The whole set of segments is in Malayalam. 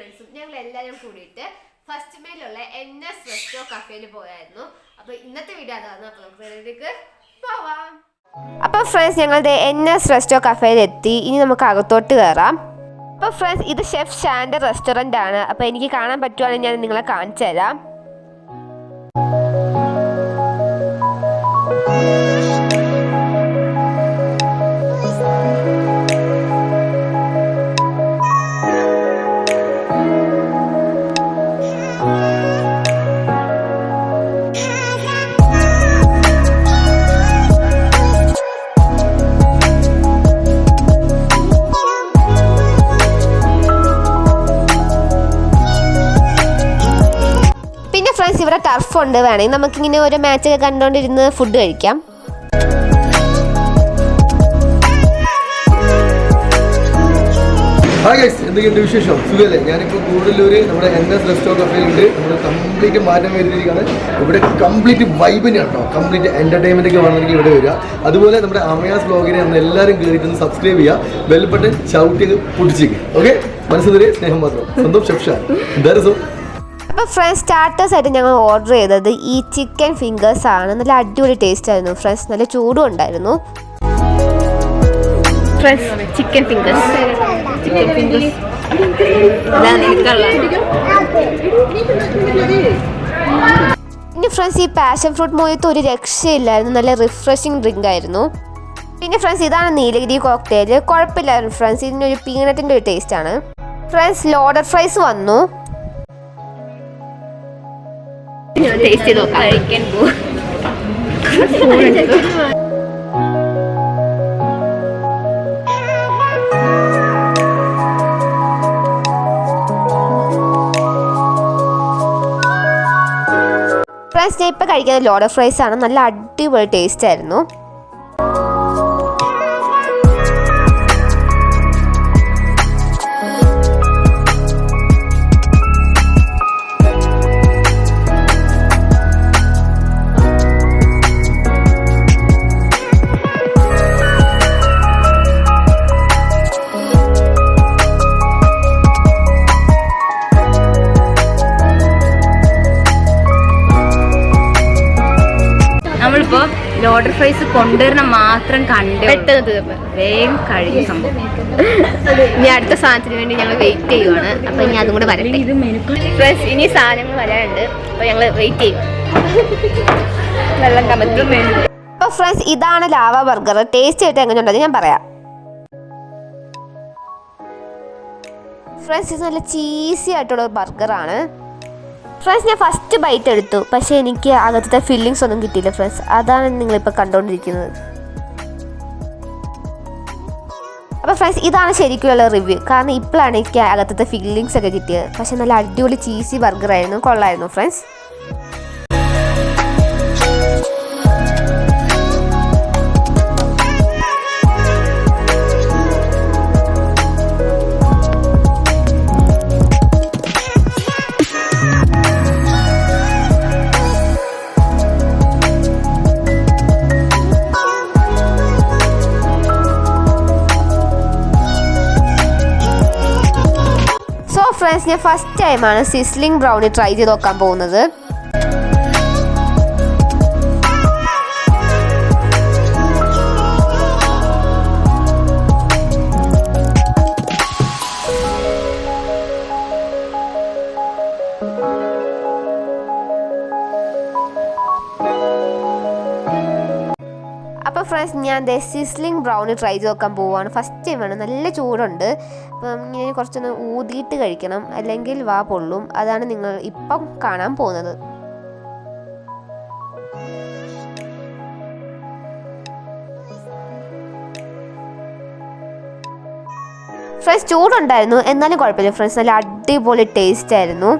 ഫ്രണ്ട്സും ഞങ്ങൾ എല്ലാവരും കൂടിയിട്ട് ഫസ്റ്റ് മേലുള്ള NS റെസ്റ്റോ കഫേയിൽ പോയായിരുന്നു. അപ്പോൾ ഇന്നത്തെ വീഡിയോ അതാണ്. അപ്പോൾ നമുക്ക് ഇതിലേക്ക് പോവാം. അപ്പോൾ ഫ്രണ്ട്സ് ഞങ്ങളുടെ NS റെസ്റ്റോ കഫേയിൽ എത്തി. ഇനി നമുക്ക് അകത്തോട്ട് കയറാം. അപ്പോൾ ഫ്രണ്ട്സ് ഇത് ഷെഫ് ഷാൻ്റെ റെസ്റ്റോറൻ്റ് ആണ്. അപ്പോൾ എനിക്ക് കാണാൻ പറ്റുവാണെങ്കിൽ ഞാൻ നിങ്ങളെ കാണിച്ചു തരാം. ഫ്രണ്ട്സ് ഇവിടെ ടർഫ് ഉണ്ട്, വേണമെങ്കിൽ നമുക്കിങ്ങനെ ഓരോ മാച്ചൊക്കെ കണ്ടുകൊണ്ടിരുന്ന് ഫുഡ് കഴിക്കാം. ഹായ് ഗൈസ്, എന്തൊക്കെയുണ്ട് വിശേഷം? സുഖമല്ലേ? ഞാനിപ്പോൾ കൂടുതലൂർ നമ്മുടെ NS റെസ്റ്റോ കഫേയിലുണ്ട്. നമ്മൾ കംപ്ലീറ്റ് മാറ്റം വരുത്തിയിരിക്കുകയാണ്. ഇവിടെ കംപ്ലീറ്റ് വൈബിന് കേട്ടോ, കംപ്ലീറ്റ് എൻ്റർടൈൻമെൻ്റ് ഒക്കെ വേണമെങ്കിൽ ഇവിടെ വരിക. അതുപോലെ നമ്മുടെ അമയാസ് വ്ലോഗിനെ നമ്മൾ എല്ലാവരും കയറിയിട്ടൊന്ന് സബ്സ്ക്രൈബ് ചെയ്യുക, ബെൽ ബട്ടൺ ചവിട്ടിയൊക്കെ പൊട്ടിച്ചേക്ക്. ഓക്കെ, മനസ്സിലൊരു സ്നേഹം മാത്രം. സ്വന്തം ഷെഫ് ഷാൻ. എന്തായാലും അപ്പോൾ ഫ്രണ്ട്സ് സ്റ്റാർട്ടേഴ്സ് ആയിട്ട് ഞങ്ങൾ ഓർഡർ ചെയ്തത് ഈ ചിക്കൻ ഫിംഗേഴ്സ് ആണ്. നല്ല അടിപൊളി ടേസ്റ്റ് ആയിരുന്നു ഫ്രണ്ട്സ്, നല്ല ചൂടും ഉണ്ടായിരുന്നു. ഫ്രണ്ട്സ് ചിക്കൻ ഫിംഗേഴ്സ് പിന്നെ ഫ്രണ്ട്സ് ഈ പാഷൻ ഫ്രൂട്ട് മൊയ്ത്ത് ഒരു രക്ഷയില്ലായിരുന്നു, നല്ല റിഫ്രഷിങ് ഡ്രിങ്ക് ആയിരുന്നു. പിന്നെ ഫ്രണ്ട്സ് ഇതാണ് നീലഗിരി കോക്ടെയിൽ. കുഴപ്പമില്ലായിരുന്നു ഫ്രണ്ട്സ്, ഇതിനൊരു പീനട്ടിൻ്റെ ഒരു ടേസ്റ്റ് ആണ്. ഫ്രണ്ട്സ് ലോഡഡ് ഫ്രൈസ് വന്നു. ടേസ്റ്റ് ചെയ്ത് നോക്കാം. കഴിക്കാൻ പോകും. ഫ്രണ്ട്സ് ഞാൻ ഇപ്പം കഴിക്കുന്നത് ലോഡഡ് ഫ്രൈസ് ആണ്. നല്ല അടിപൊളി ടേസ്റ്റ് ആയിരുന്നു. നമ്മളിപ്പോ ലോഡർ ഫ്രൈസ് കൊണ്ടുവരണം മാത്രം കണ്ട് വേഗം കഴിഞ്ഞ സംഭവം. ഇനി അടുത്ത സാധനത്തിന് വേണ്ടി ഞങ്ങൾ വെയിറ്റ് ചെയ്യുവാണ്. അപ്പൊ ഇനി അതും കൂടെ വരട്ടെ. ഫ്രണ്ട്സ് ഇനി സാധനങ്ങൾ വരാനുണ്ട്, അപ്പൊ ഞങ്ങൾ വെയിറ്റ് ചെയ്യും. വെള്ളം കമത്തി. അപ്പൊ ഫ്രണ്ട്സ് ഇതാണ് ലാവ ബർഗർ. ടേസ്റ്റ് ആയിട്ട് എങ്ങനെയുണ്ടെന്ന് ഞാൻ പറയാം. ഫ്രണ്ട്സ് ഇത് നല്ല ചീസി ആയിട്ടുള്ള ഒരു ബർഗറാണ്. ഫ്രണ്ട്സ് ഞാൻ ഫസ്റ്റ് ബൈറ്റ് എടുത്തു, പക്ഷേ എനിക്ക് അകത്തത്തെ ഫില്ലിങ്സ് ഒന്നും കിട്ടിയില്ല ഫ്രണ്ട്സ്. അതാണ് നിങ്ങളിപ്പോൾ കണ്ടുകൊണ്ടിരിക്കുന്നത്. അപ്പോൾ ഫ്രണ്ട്സ് ഇതാണ് ശരിക്കുള്ള റിവ്യൂ. കാരണം ഇപ്പോഴാണ് എനിക്ക് അകത്തത്തെ ഫില്ലിങ്സ് ഒക്കെ കിട്ടിയത്. പക്ഷേ നല്ല അടിപൊളി ചീസി ബർഗറായിരുന്നു, കൊള്ളായിരുന്നു ഫ്രണ്ട്സ്. ഫ്രണ്ട്സ് ഞാൻ ഫസ്റ്റ് ടൈമാണ് സിസ്ലിംഗ് ബ്രൗണി ട്രൈ ചെയ്ത് നോക്കാൻ പോകുന്നത്. അപ്പോൾ ഫ്രണ്ട്സ് ഞാൻ സിസ്ലിംഗ് ബ്രൗണി ട്രൈ ചെയ്ത് നോക്കാൻ പോവുകയാണ്. ഫസ്റ്റ് ടൈമാണ്, നല്ല ചൂടുണ്ട്. അപ്പം ഇങ്ങനെ കുറച്ചൊന്ന് ഊതിയിട്ട് കഴിക്കണം, അല്ലെങ്കിൽ വാ പൊള്ളും. അതാണ് നിങ്ങൾ ഇപ്പം കാണാൻ പോകുന്നത്. ഫ്രണ്ട്സ് ചൂടുണ്ടായിരുന്നു, എന്നാലും കുഴപ്പമില്ല ഫ്രണ്ട്സ്, നല്ല അടിപൊളി ടേസ്റ്റ് ആയിരുന്നു.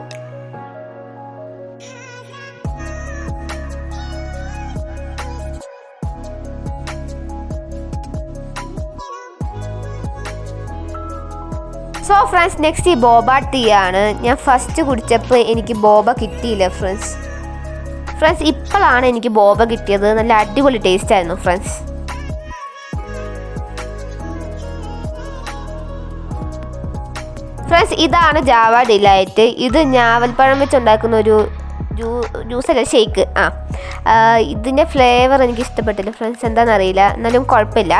സോ ഫ്രണ്ട്സ് നെക്സ്റ്റ് ഈ ബോബ ടീ ആണ്. ഞാൻ ഫസ്റ്റ് കുടിച്ചപ്പോൾ എനിക്ക് ബോബ കിട്ടിയില്ല ഫ്രണ്ട്സ്. ഇപ്പോഴാണ് എനിക്ക് ബോബ കിട്ടിയത്. നല്ല അടിപൊളി ടേസ്റ്റ് ആയിരുന്നു ഫ്രണ്ട്സ്. ഫ്രണ്ട്സ് ഇതാണ് ജാവ ഡിലൈറ്റ്. ഇത് ഞാവൽപ്പഴം വെച്ചുണ്ടാക്കുന്ന ഒരു ജ്യൂസല്ല, ഷേക്ക്. ഇതിൻ്റെ ഫ്ലേവർ എനിക്ക് ഇഷ്ടപ്പെട്ടില്ല ഫ്രണ്ട്സ്, എന്താണെന്നറിയില്ല, എന്നാലും കുഴപ്പമില്ല.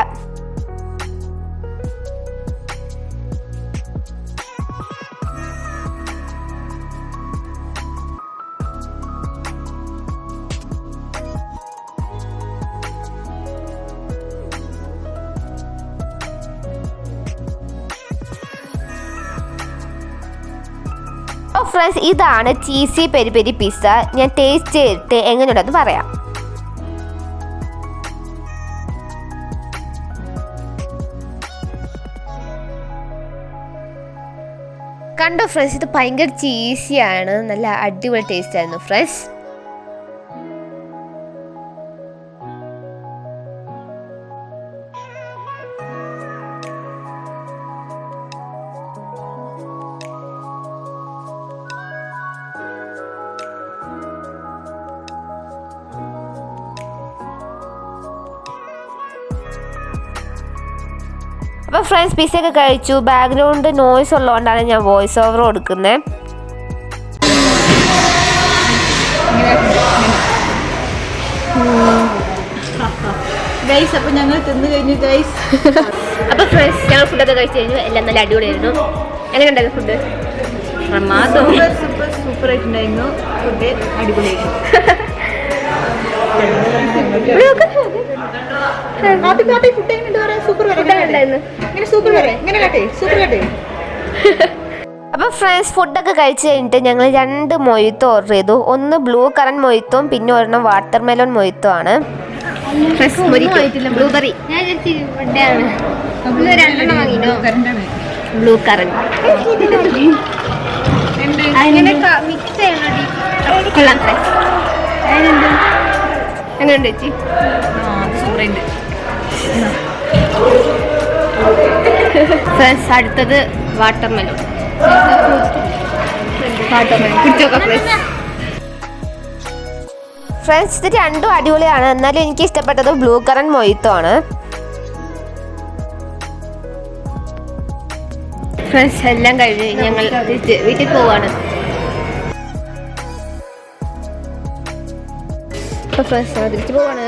ഫ്രണ്ട്സ് ഇതാണ് ചീസി പെരി പെരി പിസ്സ. ഞാൻ ടേസ്റ്റ് ചെയ്തിട്ട് എങ്ങനെയുണ്ടെന്ന് പറയാം. കണ്ടോ ഫ്രണ്ട്സ്, ഇത് ഭയങ്കര ചീസിയാണ്, നല്ല അടിപൊളി ടേസ്റ്റ് ആയിരുന്നു ഫ്രണ്ട്സ്. അപ്പോൾ ഫ്രണ്ട്സ് പിസ്സയൊക്കെ കഴിച്ചു. ബാക്ക്ഗ്രൗണ്ട് നോയ്സ് ഉള്ളതുകൊണ്ടാണ് ഞാൻ വോയിസ് ഓവർ കൊടുക്കുന്നത്. അപ്പോൾ ഞങ്ങൾ തിന്നു കഴിഞ്ഞു ഗൈസ്. അപ്പോൾ ഫ്രണ്ട്സ് ഞങ്ങൾ ഫുഡൊക്കെ കഴിച്ചു കഴിഞ്ഞു. എല്ലാം നല്ല അടിപൊളിയായിരുന്നു. എങ്ങനെ ഉണ്ടായിരുന്നു ഫുഡ്? സൂപ്പർ ആയിട്ടുണ്ടായിരുന്നു. ഫുഡ് അടിപൊളിയായിരുന്നു. അപ്പോൾ ഫ്രണ്ട്സ് ഫുഡൊക്കെ കഴിച്ച് കഴിഞ്ഞിട്ട് ഞങ്ങൾ 2 മൊയ്ത്തോ ഓർഡർ ചെയ്തു. ഒന്ന് ബ്ലൂ കറന്റ് മൊയ്ത്തും പിന്നെ ഒരെണ്ണം വാട്ടർ മെലോൺ മൊയ്ത്തോ ആണ്. ബ്ലൂബെറി ബ്ലൂ കറന്റ് എങ്ങനെയുണ്ട് ചേച്ചി? ഫ്രണ്ട്സ് അടുത്തത് വാട്ടർ മെലോൺ. ഫ്രണ്ട്സ് ഇത് രണ്ടും അടിപൊളിയാണ്, എന്നാലും എനിക്ക് ഇഷ്ടപ്പെട്ടത് ബ്ലൂ കറന്റ് മൊയ്ത്തോ ആണ്. ഫ്രണ്ട്സ് എല്ലാം കഴിഞ്ഞ് ഞങ്ങൾ വീട്ടിൽ പോവാണ്. തിരിച്ചു പോവാണ്.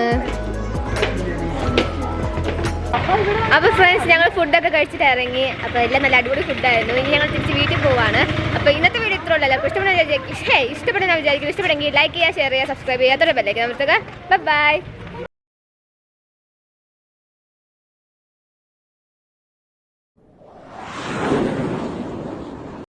അപ്പോൾ ഫ്രണ്ട്സ് ഞങ്ങൾ ഫുഡൊക്കെ കഴിച്ചിട്ട് ഇറങ്ങി. അപ്പോൾ എല്ലാം നല്ല അടിപൊളി ഫുഡായിരുന്നു. ഇനി ഞങ്ങൾ തിരിച്ച് വീട്ടിൽ പോവാണ്. അപ്പോൾ ഇന്നത്തെ വീഡിയോ ഇത്ര ഉള്ളല്ലോ. അപ്പോൾ ഇഷ്ടപ്പെടുന്ന വിചാരിക്കും, ഇഷ്ടപ്പെടുന്ന വിചാരിക്കും. ഇഷ്ടപ്പെടുമെങ്കിൽ ലൈക്ക് ചെയ്യുക, ഷെയർ ചെയ്യുക, സബ്സ്ക്രൈബ് ചെയ്യുക, അതോടെ ബെല്ലൈക്കൻ അമർത്തുക. ബൈ.